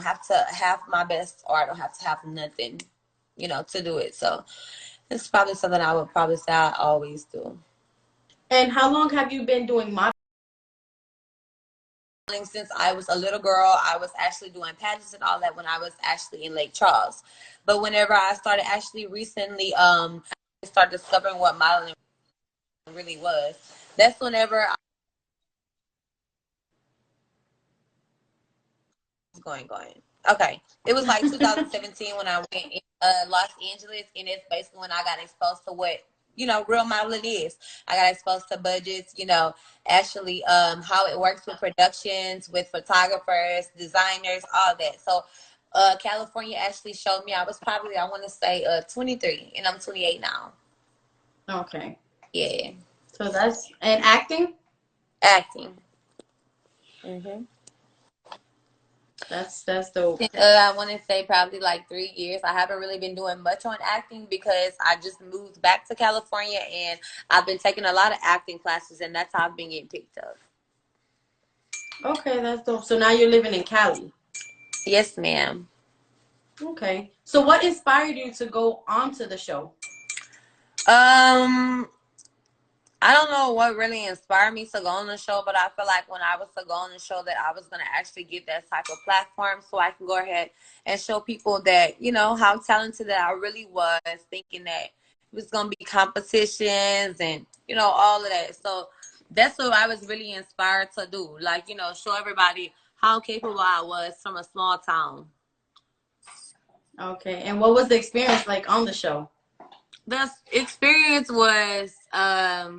have to have my best or I don't have to have nothing, to do it. So it's probably something I would probably say I always do. And how long have you been doing modeling? Since I was a little girl, I was actually doing pageants and all that when I was actually in Lake Charles. But whenever I started actually recently, I started discovering what modeling really was. That's whenever I was going. Okay. It was like 2017 when I went in Los Angeles, and it's basically when I got exposed to what real modeling is. I got exposed to budgets, actually how it works with productions, with photographers, designers, all that. So California actually showed me. I was probably, I want to say 23, and I'm 28 now. Okay. Yeah. So that's, and acting? Acting. Mm-hmm. That's dope. I want to say probably like 3 years. I haven't really been doing much on acting because I just moved back to California, and I've been taking a lot of acting classes, and that's how I've been getting picked up. Okay, that's dope. So now you're living in Cali. Yes, ma'am. Okay. So what inspired you to go onto the show? I don't know what really inspired me to go on the show, but I feel like when I was to go on the show that I was going to actually get that type of platform so I can go ahead and show people that, how talented that I really was, thinking that it was going to be competitions and, all of that. So that's what I was really inspired to do. Like, show everybody how capable I was from a small town. Okay. And what was the experience like on the show? The experience was, I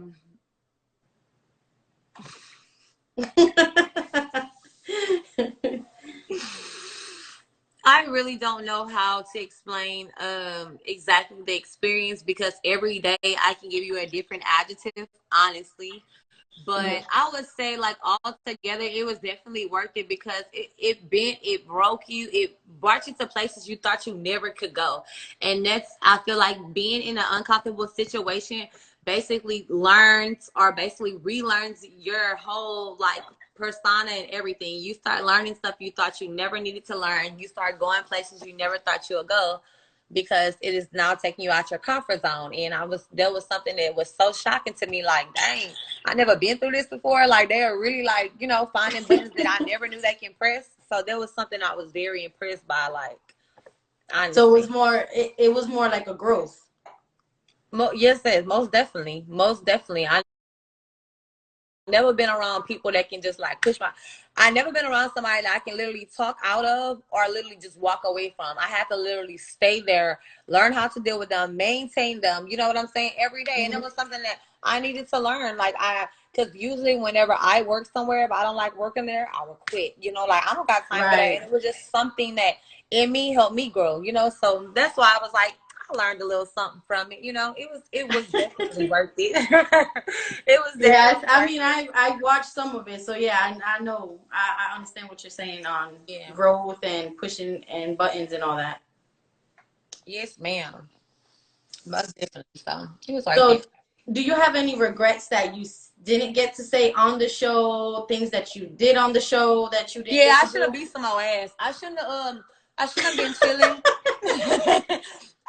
really don't know how to explain exactly the experience because every day I can give you a different adjective, honestly. But I would say, like, all together, it was definitely worth it because it bent, it broke you, it brought you to places you thought you never could go. And that's, I feel like being in an uncomfortable situation basically learns or basically relearns your whole, like, persona and everything. You start learning stuff you thought you never needed to learn. You start going places you never thought you would go because it is now taking you out your comfort zone. And there was something that was so shocking to me, like, dang, I never been through this before. Like, they are really, like, finding buttons that I never knew they can press. So there was something I was very impressed by, like, So honestly. it was more like a growth. Yes, most definitely. Most definitely. I never been around people that can just like push my. I never been around somebody that I can literally talk out of or literally just walk away from. I have to literally stay there, learn how to deal with them, maintain them. You know what I'm saying? Every day, and it was something that I needed to learn. Because usually whenever I work somewhere, if I don't like working there, I will quit. Like, I don't got time for that. Right. And it was just something that in me helped me grow. So that's why I was like, I learned a little something from it. It was definitely worth it. It was Yes, definitely I worth mean, it. I watched some of it, so yeah, I know, I understand what you're saying on Yeah. growth and pushing and buttons and all that. Yes, ma'am. Most definitely. So it was worth So, it. do you have any regrets that you didn't get to say on the show? Things that you did on the show that you didn't Yeah, get I to should have do? beat some more ass. I shouldn't have been chilling.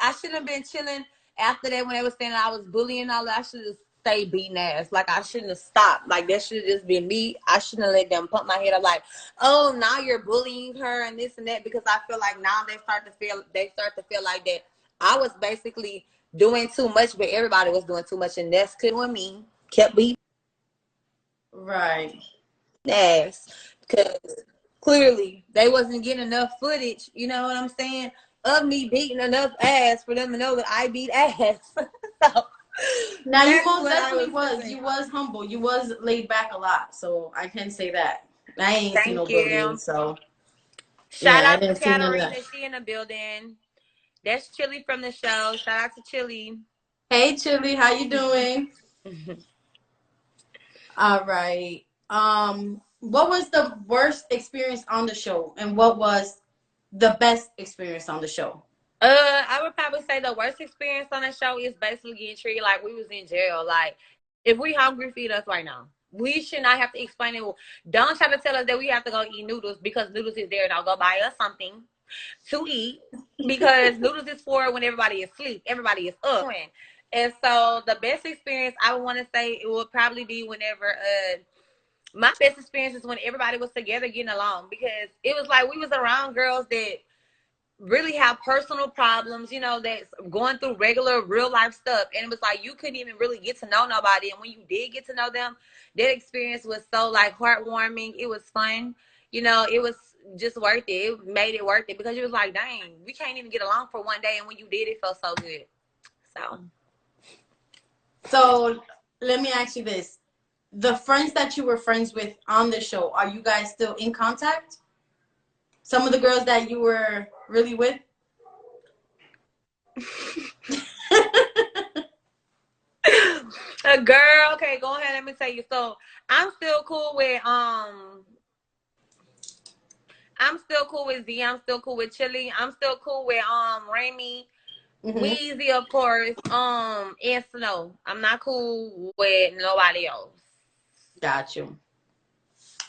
I shouldn't have been chilling after that when they were saying I was bullying all that. I should have stayed beating ass. Like, I shouldn't have stopped. Like, that should have just been me. I shouldn't have let them pump my head up like, oh, now you're bullying her and this and that, because I feel like now they start to feel like that I was basically doing too much, but everybody was doing too much, and that's good with me. Kept beating Right. ass because clearly they wasn't getting enough footage, you know what I'm saying, of me beating enough ass for them to know that I beat ass. So Now you that's most what I definitely was was. saying. You was humble. You was laid back a lot. So I can say that. I ain't seen no Thank bullying. you. So Shout yeah, I out to didn't see none of Katarina, that. she in the building. That's Chili from the show. Shout out to Chili. Hey, Chili, how you doing? All right. What was the worst experience on the show, and what was the best experience on the show? I would probably say the worst experience on the show is basically getting treated like we was in jail. Like, if we hungry, feed us right now. we should not have to explain it. Don't try to tell us that we have to go eat noodles because noodles is there. Now go buy us something to eat because noodles is for when everybody is asleep. Everybody is up. And so the best experience I would want to say it would probably be whenever my best experience is when everybody was together getting along, because it was like we was around girls that really have personal problems, you know, that's going through regular real life stuff. And it was like you couldn't even really get to know nobody. And when you did get to know them, that experience was so like heartwarming. It was fun. You know, it was just worth it. It made it worth it because you was like, dang, we can't even get along for one day. And when you did, it felt so good. So let me ask you this. The friends that you were friends with on the show, are you guys still in contact? Some of the girls that you were really with? A girl, okay, go ahead, let me tell you. So I'm still cool with Z, I'm still cool with Chili, I'm still cool with Remy, Weezy, of course, and Snow. I'm not cool with nobody else. Got you.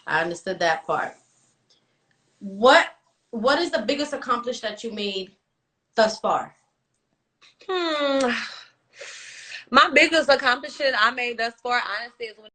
I understood that part. What is the biggest accomplishment that you made thus far? My biggest accomplishment I made thus far, honestly, is when